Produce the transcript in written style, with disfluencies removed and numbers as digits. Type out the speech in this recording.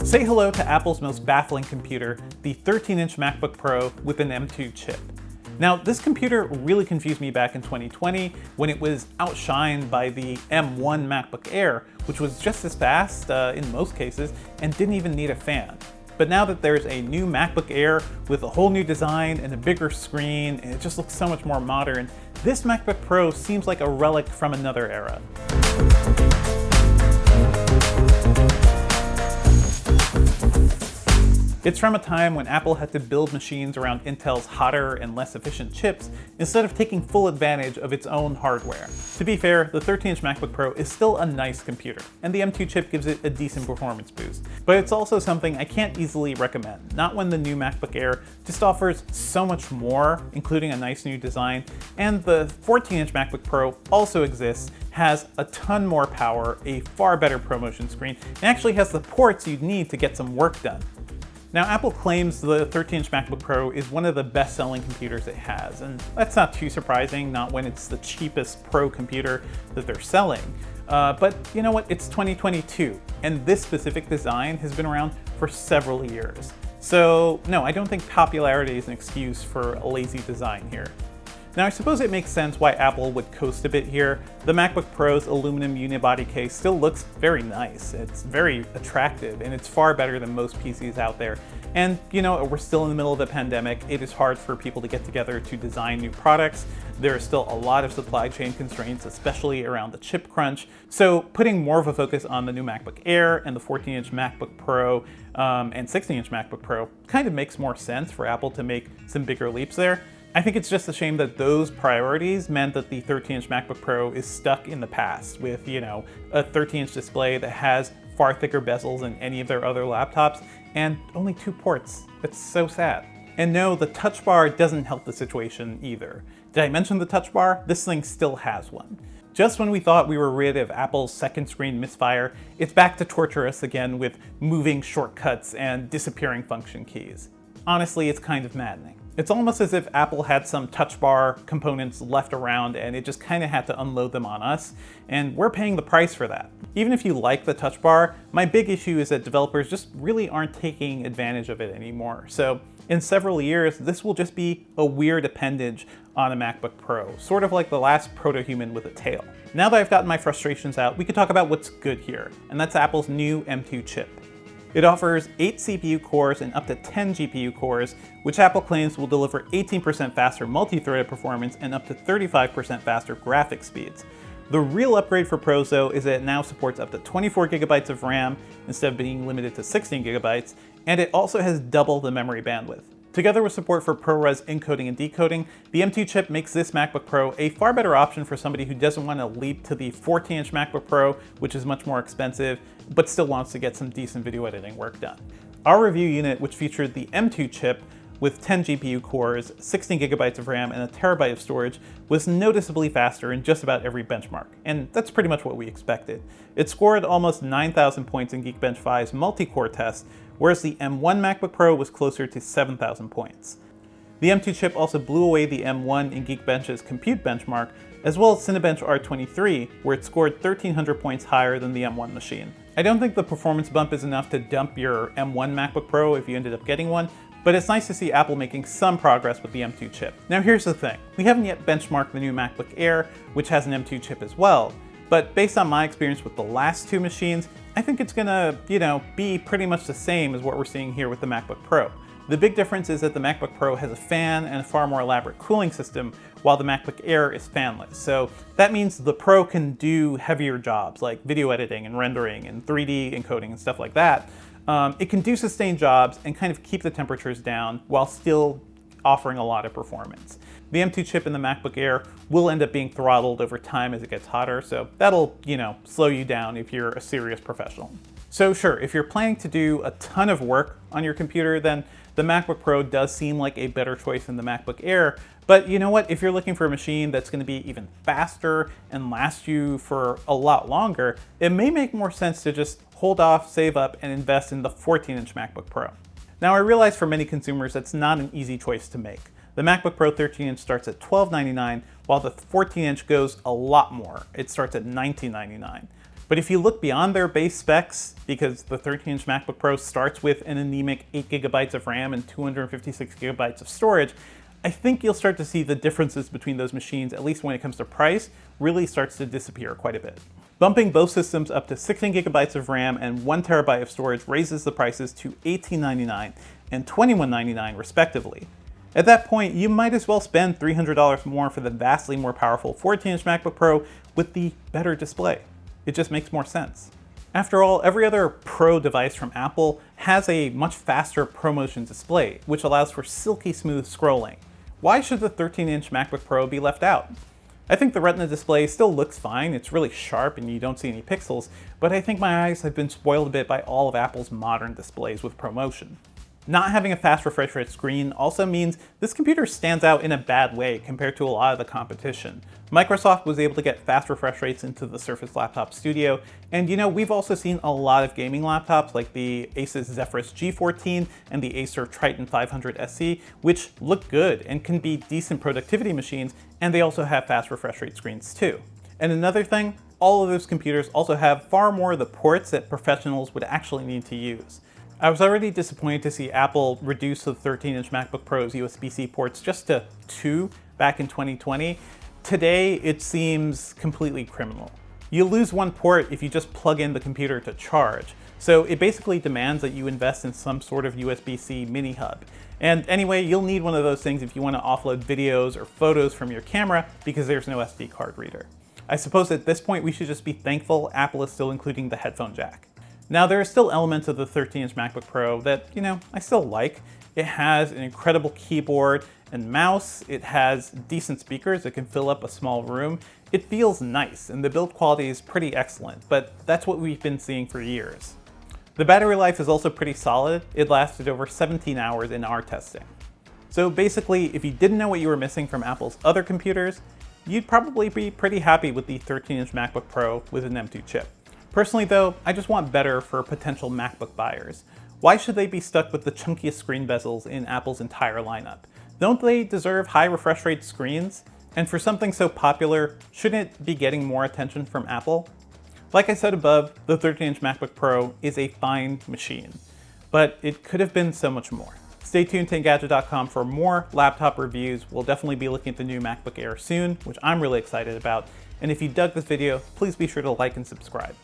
Say hello to Apple's most baffling computer, the 13-inch MacBook Pro with an M2 chip. Now, this computer really confused me back in 2020 when it was outshined by the M1 MacBook Air, which was just as fast in most cases and didn't even need a fan. But now that there's a new MacBook Air with a whole new design and a bigger screen, and it just looks so much more modern, this MacBook Pro seems like a relic from another era. It's from a time when Apple had to build machines around Intel's hotter and less efficient chips instead of taking full advantage of its own hardware. To be fair, the 13-inch MacBook Pro is still a nice computer, and the M2 chip gives it a decent performance boost. But it's also something I can't easily recommend, not when the new MacBook Air just offers so much more, including a nice new design, and the 14-inch MacBook Pro also exists, has a ton more power, a far better ProMotion screen, and actually has the ports you'd need to get some work done. Now, Apple claims the 13-inch MacBook Pro is one of the best-selling computers it has, and that's not too surprising, not when it's the cheapest Pro computer that they're selling. But you know what, it's 2022, and this specific design has been around for several years. So no, I don't think popularity is an excuse for a lazy design here. Now, I suppose it makes sense why Apple would coast a bit here. The MacBook Pro's aluminum unibody case still looks very nice. It's very attractive, and it's far better than most PCs out there. And, you know, we're still in the middle of the pandemic. It is hard for people to get together to design new products. There are still a lot of supply chain constraints, especially around the chip crunch. So putting more of a focus on the new MacBook Air and the 14-inch MacBook Pro and 16-inch MacBook Pro kind of makes more sense for Apple to make some bigger leaps there. I think it's just a shame that those priorities meant that the 13-inch MacBook Pro is stuck in the past with, you know, a 13-inch display that has far thicker bezels than any of their other laptops and only 2 ports. It's so sad. And no, the touch bar doesn't help the situation either. Did I mention the touch bar? This thing still has one. Just when we thought we were rid of Apple's second screen misfire, it's back to torture us again with moving shortcuts and disappearing function keys. Honestly, it's kind of maddening. It's almost as if Apple had some touch bar components left around and it just kind of had to unload them on us, and we're paying the price for that. Even if you like the touch bar, my big issue is that developers just really aren't taking advantage of it anymore. So in several years, this will just be a weird appendage on a MacBook Pro, sort of like the last proto-human with a tail. Now that I've gotten my frustrations out, we can talk about what's good here, and that's Apple's new M2 chip. It offers 8 CPU cores and up to 10 GPU cores, which Apple claims will deliver 18% faster multi-threaded performance and up to 35% faster graphics speeds. The real upgrade for pros, though, is that it now supports up to 24 gigabytes of RAM instead of being limited to 16 gigabytes, and it also has double the memory bandwidth. Together with support for ProRes encoding and decoding, the M2 chip makes this MacBook Pro a far better option for somebody who doesn't want to leap to the 14-inch MacBook Pro, which is much more expensive, but still wants to get some decent video editing work done. Our review unit, which featured the M2 chip with 10 GPU cores, 16 gigabytes of RAM, and a terabyte of storage, was noticeably faster in just about every benchmark, and that's pretty much what we expected. It scored almost 9,000 points in Geekbench 5's multi-core test, whereas the M1 MacBook Pro was closer to 7,000 points. The M2 chip also blew away the M1 in Geekbench's compute benchmark, as well as Cinebench R23, where it scored 1,300 points higher than the M1 machine. I don't think the performance bump is enough to dump your M1 MacBook Pro if you ended up getting one, but it's nice to see Apple making some progress with the M2 chip. Now here's the thing, we haven't yet benchmarked the new MacBook Air, which has an M2 chip as well, but based on my experience with the last 2 machines, I think it's gonna, be pretty much the same as what we're seeing here with the MacBook Pro. The big difference is that the MacBook Pro has a fan and a far more elaborate cooling system, while the MacBook Air is fanless. So that means the Pro can do heavier jobs like video editing and rendering and 3D encoding and stuff like that. It can do sustained jobs and kind of keep the temperatures down while still offering a lot of performance. The M2 chip in the MacBook Air will end up being throttled over time as it gets hotter, so that'll, slow you down if you're a serious professional. So sure, if you're planning to do a ton of work on your computer, then the MacBook Pro does seem like a better choice than the MacBook Air. But you know what? If you're looking for a machine that's going to be even faster and last you for a lot longer, it may make more sense to just hold off, save up, and invest in the 14-inch MacBook Pro. Now, I realize for many consumers that's not an easy choice to make. The MacBook Pro 13-inch starts at $1299, while the 14-inch goes a lot more. It starts at $1999. But if you look beyond their base specs, because the 13-inch MacBook Pro starts with an anemic 8 gigabytes of RAM and 256 gigabytes of storage, I think you'll start to see the differences between those machines, at least when it comes to price, really starts to disappear quite a bit. Bumping both systems up to 16 gigabytes of RAM and 1 terabyte of storage raises the prices to $1899 and $2199 respectively. At that point, you might as well spend $300 more for the vastly more powerful 14-inch MacBook Pro with the better display. It just makes more sense. After all, every other Pro device from Apple has a much faster ProMotion display, which allows for silky smooth scrolling. Why should the 13-inch MacBook Pro be left out? I think the Retina display still looks fine, it's really sharp and you don't see any pixels, but I think my eyes have been spoiled a bit by all of Apple's modern displays with ProMotion. Not having a fast refresh rate screen also means this computer stands out in a bad way compared to a lot of the competition. Microsoft was able to get fast refresh rates into the Surface Laptop Studio, and we've also seen a lot of gaming laptops like the Asus Zephyrus G14 and the Acer Triton 500 SE, which look good and can be decent productivity machines, and they also have fast refresh rate screens too. And another thing, all of those computers also have far more of the ports that professionals would actually need to use. I was already disappointed to see Apple reduce the 13-inch MacBook Pro's USB-C ports just to 2 back in 2020. Today, it seems completely criminal. You lose one port if you just plug in the computer to charge, so it basically demands that you invest in some sort of USB-C mini hub. And anyway, you'll need one of those things if you want to offload videos or photos from your camera because there's no SD card reader. I suppose at this point we should just be thankful Apple is still including the headphone jack. Now, there are still elements of the 13-inch MacBook Pro that, I still like. It has an incredible keyboard and mouse. It has decent speakers that can fill up a small room. It feels nice, and the build quality is pretty excellent, but that's what we've been seeing for years. The battery life is also pretty solid. It lasted over 17 hours in our testing. So basically, if you didn't know what you were missing from Apple's other computers, you'd probably be pretty happy with the 13-inch MacBook Pro with an M2 chip. Personally though, I just want better for potential MacBook buyers. Why should they be stuck with the chunkiest screen bezels in Apple's entire lineup? Don't they deserve high refresh rate screens? And for something so popular, shouldn't it be getting more attention from Apple? Like I said above, the 13-inch MacBook Pro is a fine machine, but it could have been so much more. Stay tuned to Engadget.com for more laptop reviews. We'll definitely be looking at the new MacBook Air soon, which I'm really excited about. And if you dug this video, please be sure to like and subscribe.